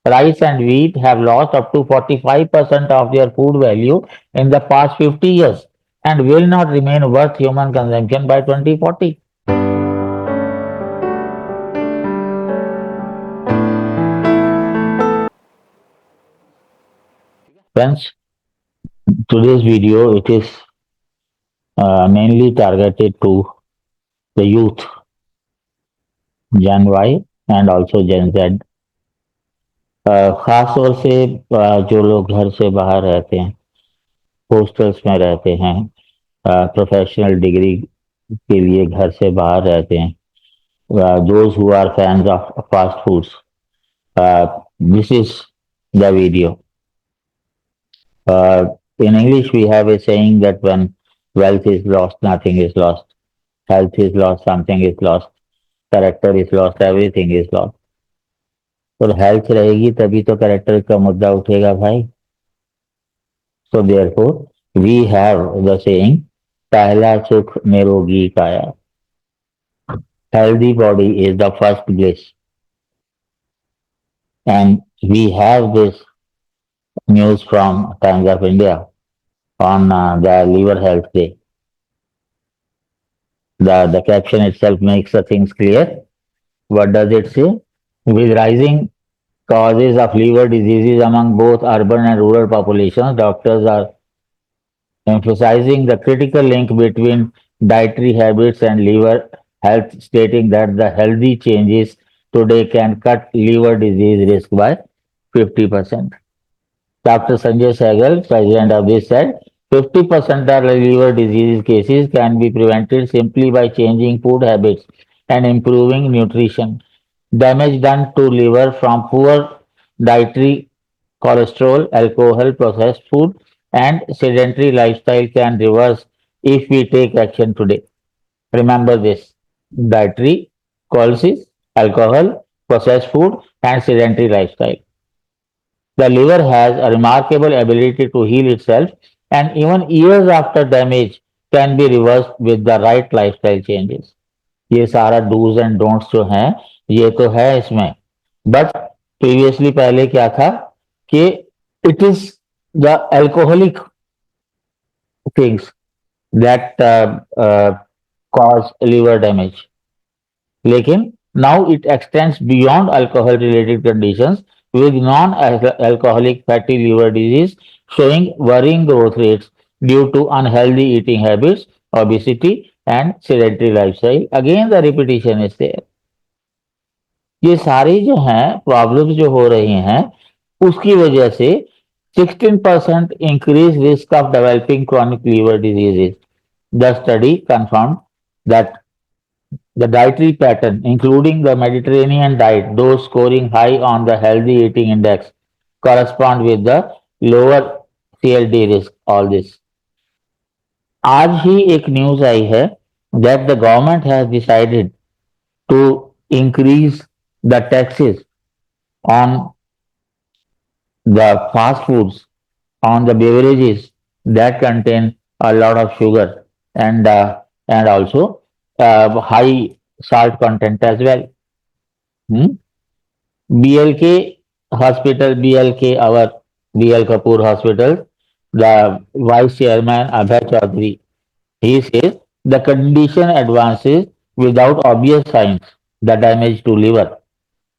rice and wheat have lost up to 45% of their food value in the past 50 years and will not remain worth human consumption by 2040. Friends, today's video it is mainly targeted to the youth, Gen Y and also Gen Z. खास तौर से जो लोग घर से बाहर रहते हैं, हॉस्टल्स में रहते हैं, प्रोफेशनल डिग्री के लिए घर से बाहर रहते हैं, those who are fans of fast foods. This is the video. In English, we have a saying that when wealth is lost, nothing is lost. Health is lost, something is lost. Character is lost, everything is lost. और health रहेगी तभी तो character का मुद्दा उठेगा भाई. So therefore, we have the saying, पहला सुख निरोगी काया. Healthy body is the first bliss. And we have this news from Times of India on the Liver Health Day. The caption itself makes the things clear. What does it say? With rising causes of liver diseases among both urban and rural populations, doctors are emphasizing the critical link between dietary habits and liver health, stating that the healthy changes today can cut liver disease risk by 50%. Dr. Sanjay Sehgal, president of this, said 50% of liver disease cases can be prevented simply by changing food habits and improving nutrition. Damage done to liver from poor dietary, cholesterol, alcohol, processed food, and sedentary lifestyle can reverse if we take action today. Remember this: dietary, cholesterol, alcohol, processed food, and sedentary lifestyle. The liver has a remarkable ability to heal itself, and even years after damage can be reversed with the right lifestyle changes. ये सारा dos and don'ts जो हैं ये तो है इसमें, but previously पहले क्या था कि it is the alcoholic things that cause liver damage, लेकिन now it extends beyond alcohol related conditions with non alcoholic fatty liver disease showing worrying growth rates due to unhealthy eating habits, obesity, and sedentary lifestyle. Again, the repetition is there. ये सारी जो हैं problems जो हो रही हैं उसकी वजह से 16% increased risk of developing chronic liver diseases. The study confirmed that the dietary pattern, including the Mediterranean diet, those scoring high on the healthy eating index, correspond with the lower CLD risk. All this. आज ही एक news आई है that the government has decided to increase the taxes on the fast foods, on the beverages that contain a lot of sugar and also high salt content as well. Hmm? BLK Hospital, BLK, our BL Kapoor Hospital, the Vice Chairman Abhay Chaudhary, he says the condition advances without obvious signs, the damage to liver,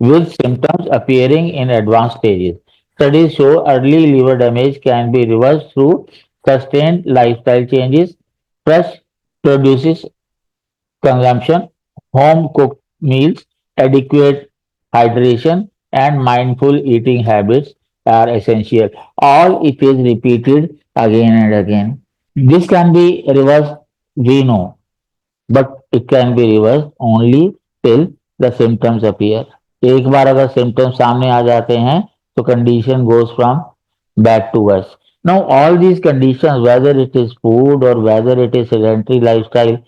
with symptoms appearing in advanced stages. Studies show early liver damage can be reversed through sustained lifestyle changes, fresh produces consumption, home cooked meals, adequate hydration, and mindful eating habits are essential. All it is repeated again and again. This can be reversed, we know, but it can be reversed only till the symptoms appear. एक बार अगर symptoms सामने आ जाते हैं तो condition goes from bad to worse. Now all these conditions, whether it is food or whether it is sedentary lifestyle,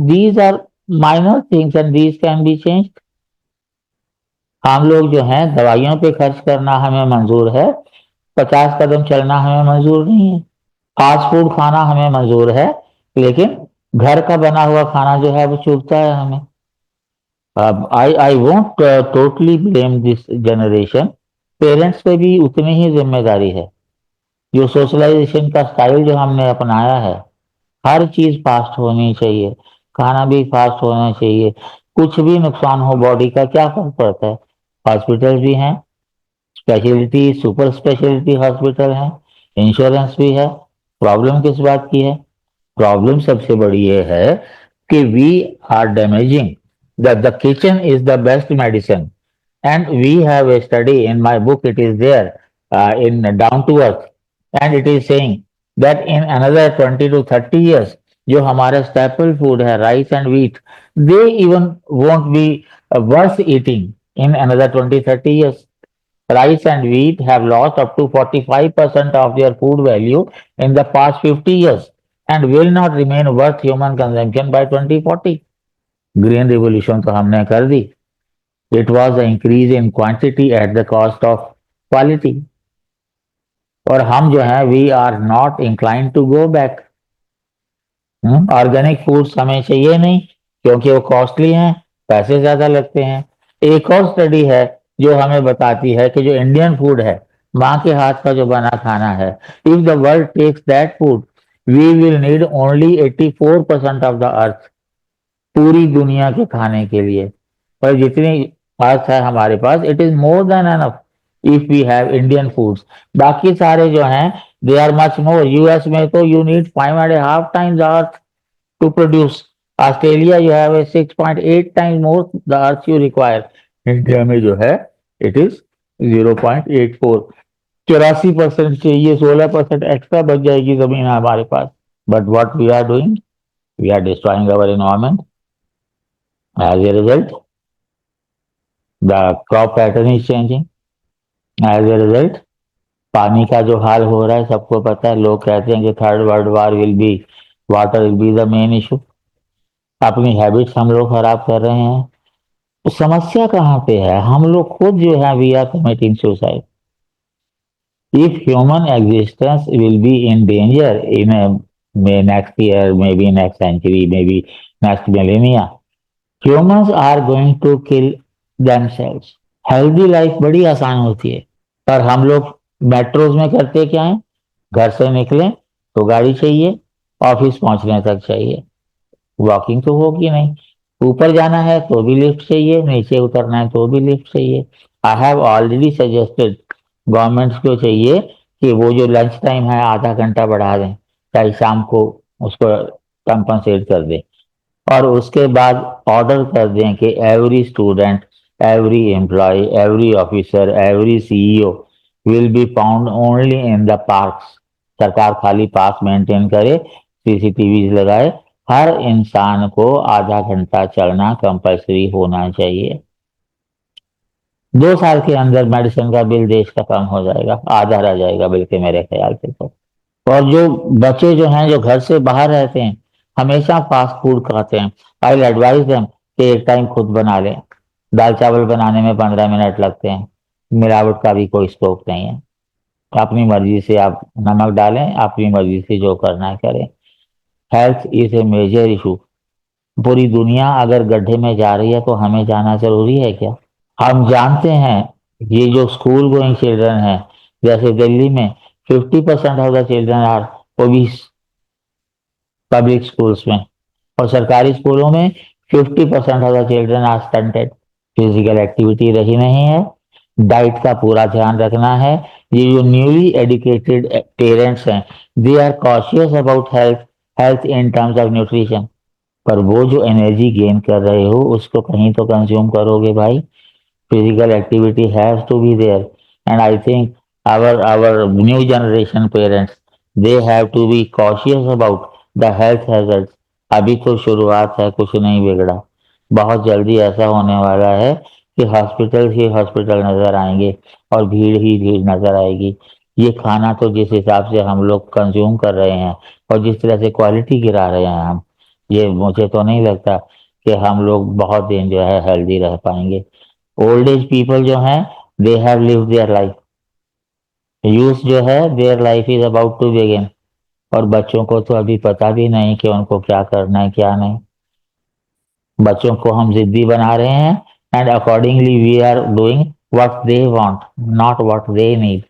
these are minor things and these can be changed. हम लोग जो हैं दवाइयों पे खर्च करना हमें मंजूर है, 50 कदम चलना हमें मंजूर नहीं है. फास्ट फूड खाना हमें मंजूर है, लेकिन घर का बना हुआ खाना जो है वो चूकता है हमें. I won't totally blame this generation parents पे भी उतनी ही जिम्मेदारी है। जो सोशलाइजेशन का स्टाइल जो हमने अपनाया है, हर चीज फास्ट होनी चाहिए, खाना भी फास्ट होना चाहिए, कुछ भी नुकसान हो बॉडी का क्या फर्क पड़ता है। हॉस्पिटल भी हैं, स्पेशलिटी सुपर स्पेशलिटी हॉस्पिटल है, इंश्योरेंस भी है। प्रॉब्लम किस बात की है? प्रॉब्लम सबसे बड़ी ये है कि we are damaging the kitchen is the best medicine. And we have a study in my book, it is there in Down to Earth, and it is saying that in another 20 to 30 years, जो हमारा staple food है rice and wheat, they even won't be worth eating in another 20-30 years. Rice and wheat have lost up to 45% of their food value in the past 50 years and will not remain worth human consumption by 2040. Green revolution तो हमने कर दी। It was an increase in quantity at the cost of quality. और हम जो है we are not inclined to go back. Organic foods हमें चाहिए नहीं, क्योंकि वो कॉस्टली हैं, पैसे ज्यादा लगते हैं। एक और स्टडी है जो हमें बताती है कि जो इंडियन फूड है, माँ के हाथ का जो बना खाना है, if the world takes that food, we will need only 84% of the earth, पूरी दुनिया के खाने के लिए। पर जितनी अर्थ है हमारे पास, it is more than enough if we have Indian foods. बाकी सारे जो हैं, they are much more. US में तो you need 5.5 times earth to produce. Australia you have a 6.8 times more the earth you require. India में जो है it is 0.84। 84% चाहिए, 16% एक्स्ट्रा बच जाएगी जमीन हमारे पास। But what we are doing, we are destroying our environment. As a result the crop pattern is changing. As a result पानी का जो हाल हो रहा है सबको पता है। लोग कहते हैं कि third world war will be, water will be the main issue. अपनी हैबिट्स हम लोग खराब कर रहे हैं। तो समस्या कहाँ पे है? हम लोग खुद जो है we are committing suicide. If human existence will be in danger in may next year, maybe next century, maybe next millennia, humans are going to kill themselves. Healthy life बड़ी आसान होती है, पर हम लोग metros में करते क्या है? घर से निकले तो गाड़ी चाहिए, ऑफिस पहुंचने तक चाहिए, वॉकिंग तो होगी नहीं। ऊपर जाना है तो भी लिफ्ट चाहिए, नीचे उतरना है तो भी लिफ्ट चाहिए। I have already suggested, governments को चाहिए कि वो जो लंच टाइम है आधा घंटा बढ़ा दें, चाहे शाम को उसको कंपनसेट कर दें। और उसके बाद ऑर्डर कर दें कि every student, every employee, every officer, every CEO will be found only in the parks. सरकार खाली पार्क मेंटेन करे, सीसीटीवी लगाए, हर इंसान को आधा घंटा चलना कंपल्सरी होना चाहिए। 2 साल के अंदर मेडिसिन का बिल देश का कम हो जाएगा, आधा रह जाएगा बल्कि मेरे ख्याल से तो। और जो बच्चे जो हैं जो घर से बाहर रहते हैं, हमेशा फास्ट फूड खाते हैं, आई विल एडवाइज देम कि एक टाइम खुद बना लें। दाल चावल बनाने में 15 मिनट लगते हैं, मिलावट का भी कोई स्कोप नहीं है। अपनी मर्जी से आप नमक डालें, अपनी मर्जी से जो करना है करें। Health is a major issue. पूरी दुनिया अगर गड्ढे में जा रही है तो हमें जाना जरूरी है क्या? हम जानते हैं ये जो स्कूल गोइंग चिल्ड्रन है, जैसे दिल्ली में 50% of the children are obese public schools में, और सरकारी स्कूलों में 50% of the children are stunted. Physical activity रही नहीं है, डाइट का पूरा ध्यान रखना है। ये जो न्यूली एडुकेटेड पेरेंट्स हैं, they are cautious about health, health in terms of nutrition. पर वो जो एनर्जी गेन कर रहे हो उसको कहीं तो कंज्यूम करोगे भाई। Physical activity has to be there, and I think our new generation parents, they have to be cautious about the health hazards। अभी तो शुरुआत है, कुछ नहीं बिगड़ा। बहुत जल्दी ऐसा होने वाला है कि हॉस्पिटल ही हॉस्पिटल नजर आएंगे और भीड़ ही भीड़ नजर आएगी। ये खाना तो जिस हिसाब से हम लोग कंज्यूम कर रहे हैं और जिस तरह से क्वालिटी गिरा रहे हैं हम, ये मुझे तो नहीं लगता कि हम लोग बहुत दिन जो है हेल्दी रह पाएंगे। ओल्ड एज पीपल जो हैं, they have lived their life. Youth जो है, their life is about to begin. और बच्चों को तो अभी पता भी नहीं कि उनको क्या करना है क्या नहीं। बच्चों को हम जिद्दी बना रहे हैं, and accordingly we are doing what they want, not what they need.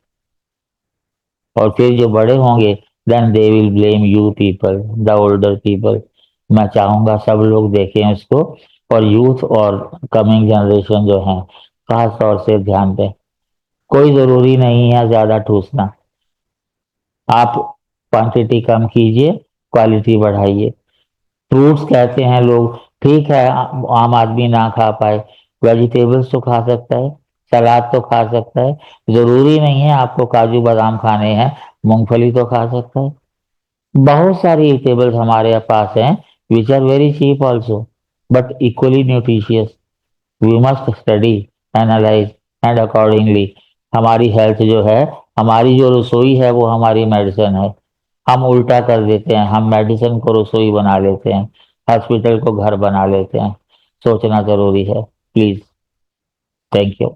और फिर जो बड़े होंगे then they will blame you people, the older people. मैं चाहूंगा सब लोग देखें इसको, और यूथ और कमिंग जनरेशन जो है खास तौर से ध्यान दें। कोई जरूरी नहीं है ज्यादा ठूसना, आप क्वांटिटी कम कीजिए, क्वालिटी बढ़ाइए। फ्रूट्स कहते हैं लोग, ठीक है आम आदमी ना खा पाए, वेजिटेबल्स तो खा सकता है, सलाद तो खा सकता है। जरूरी नहीं है आपको काजू बादाम खाने हैं, मूंगफली तो खा सकता है। बहुत सारी ईटेबल्स हमारे पास हैं which are very cheap also but equally nutritious. We must study, analyse and accordingly. हमारी हेल्थ जो है, हमारी जो रसोई है वो हमारी मेडिसिन है। हम उल्टा कर देते हैं, हम मेडिसिन को रसोई बना लेते हैं, हॉस्पिटल को घर बना लेते हैं। सोचना जरूरी है, प्लीज। Thank you.